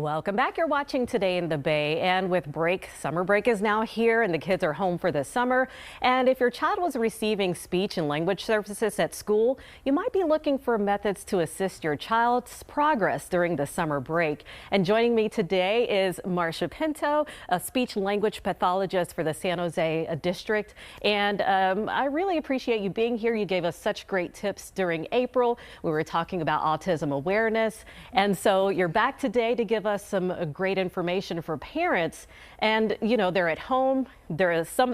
Welcome back. You're watching Today in the Bay, and with summer break is now here and the kids are home for the summer. And if your child was receiving speech and language services at school, you might be looking for methods to assist your child's progress during the summer break. And joining me today is Marcia Pinto, a speech language pathologist for the San Jose district. And I really appreciate you being here. You gave us such great tips during April. We were talking about autism awareness. And so you're back today to give us some great information for parents. And you know, they're at home,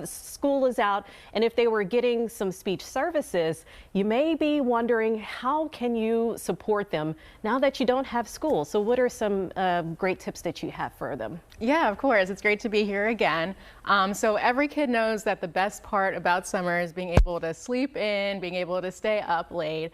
school is out, and if they were getting some speech services, you may be wondering, how can you support them now that you don't have school? So what are some great tips that you have for them? Yeah, of course. It's great to be here again. So every kid knows that the best part about summer is being able to sleep in, being able to stay up late.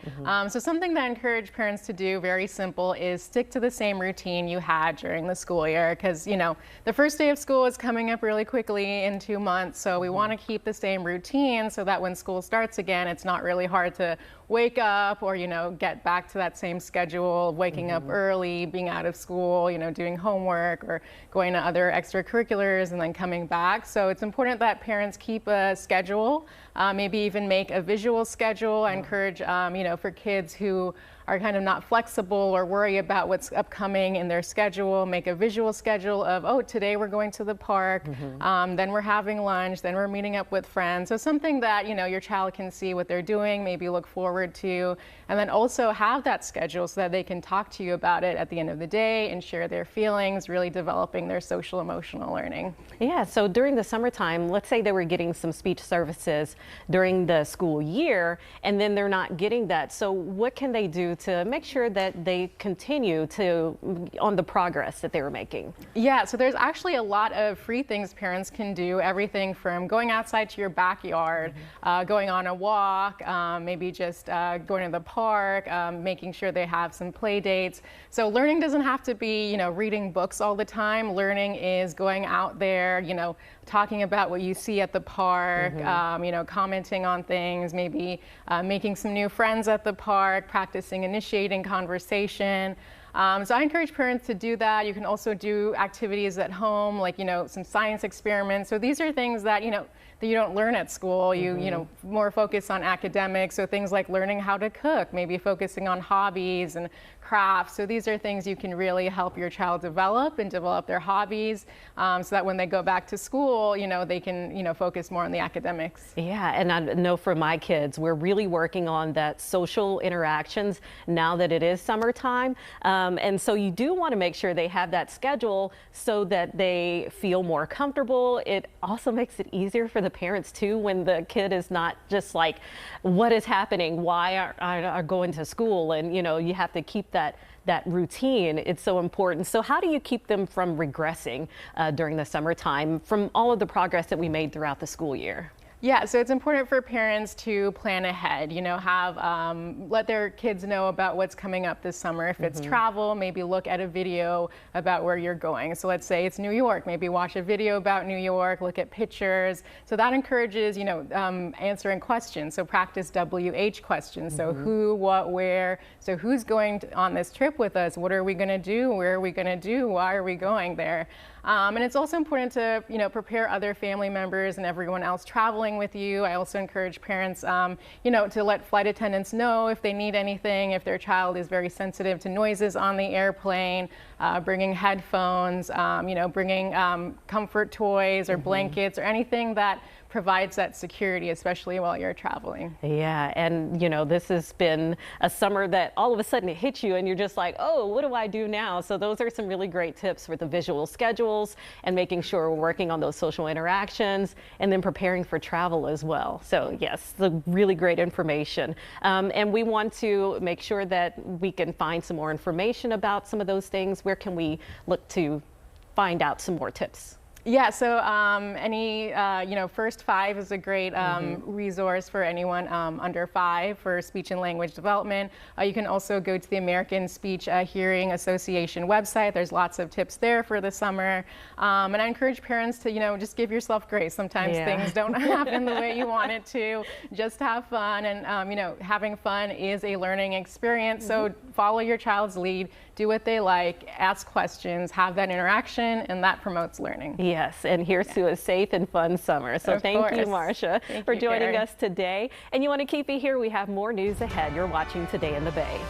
So something that I encourage parents to do, very simple, is stick to the same routine you had during the school year, because you know the first day of school is coming up really quickly in 2 months, so we want to keep the same routine so that when school starts again, it's not really hard to wake up or get back to that same schedule, waking up early, being out of school, doing homework or going to other extracurriculars and then coming back. So it's important that parents keep a schedule, maybe even make a visual schedule. I encourage for kids who are kind of not flexible or worry about what's upcoming in their schedule, make a visual schedule of, oh, today we're going to the park, then we're having lunch, then we're meeting up with friends. So something that your child can see what they're doing, maybe look forward to, and then also have that schedule so that they can talk to you about it at the end of the day and share their feelings, really developing their social emotional learning. Yeah, so during the summertime, let's say they were getting some speech services during the school year and then they're not getting that. So what can they do to make sure that they continue on the progress that they were making? Yeah, so there's actually a lot of free things parents can do, everything from going outside to your backyard, going on a walk, maybe just going to the park, making sure they have some play dates. So learning doesn't have to be, reading books all the time. Learning is going out there, talking about what you see at the park, commenting on things, maybe making some new friends at the park, practicing initiating conversation. So I encourage parents to do that. You can also do activities at home, like, some science experiments. So these are things that, that you don't learn at school. You more focus on academics. So things like learning how to cook, maybe focusing on hobbies and crafts. So these are things you can really help your child develop their hobbies, so that when they go back to school, they can, focus more on the academics. Yeah, and I know for my kids, we're really working on that social interactions now that it is summertime. And so you do want to make sure they have that schedule so that they feel more comfortable. It also makes it easier for the parents too, when the kid is not just like, what is happening? Why are going to school? And you have to keep that routine. It's so important. So how do you keep them from regressing during the summertime from all of the progress that we made throughout the school year? Yeah, so it's important for parents to plan ahead, let their kids know about what's coming up this summer. If it's travel, maybe look at a video about where you're going. So let's say it's New York, maybe watch a video about New York, look at pictures. So that encourages, answering questions. So practice WH questions. So who, what, where. So who's going on this trip with us? What are we going to do? Where are we going to do? Why are we going there? And it's also important to, prepare other family members and everyone else traveling with you. I also encourage parents, to let flight attendants know if they need anything, if their child is very sensitive to noises on the airplane, bringing headphones, bringing comfort toys or blankets or anything that provides that security, especially while you're traveling. Yeah, and this has been a summer that all of a sudden it hits you and you're just like, oh, what do I do now? So those are some really great tips for the visual schedules and making sure we're working on those social interactions and then preparing for travel as well. So yes, the really great information. And we want to make sure that we can find some more information about some of those things. Where can we look to find out some more tips? Yeah, so First Five is a great resource for anyone under 5 for speech and language development. You can also go to the American Speech Hearing Association website. There's lots of tips there for the summer. And I encourage parents to, just give yourself grace. Sometimes things don't happen the way you want it to. Just have fun. And, having fun is a learning experience. So follow your child's lead. do what they like, ask questions, have that interaction, and that promotes learning. Yes, and here's to a safe and fun summer. So thank you, Marcia, for joining us today. And you want to keep it here. We have more news ahead. You're watching Today in the Bay.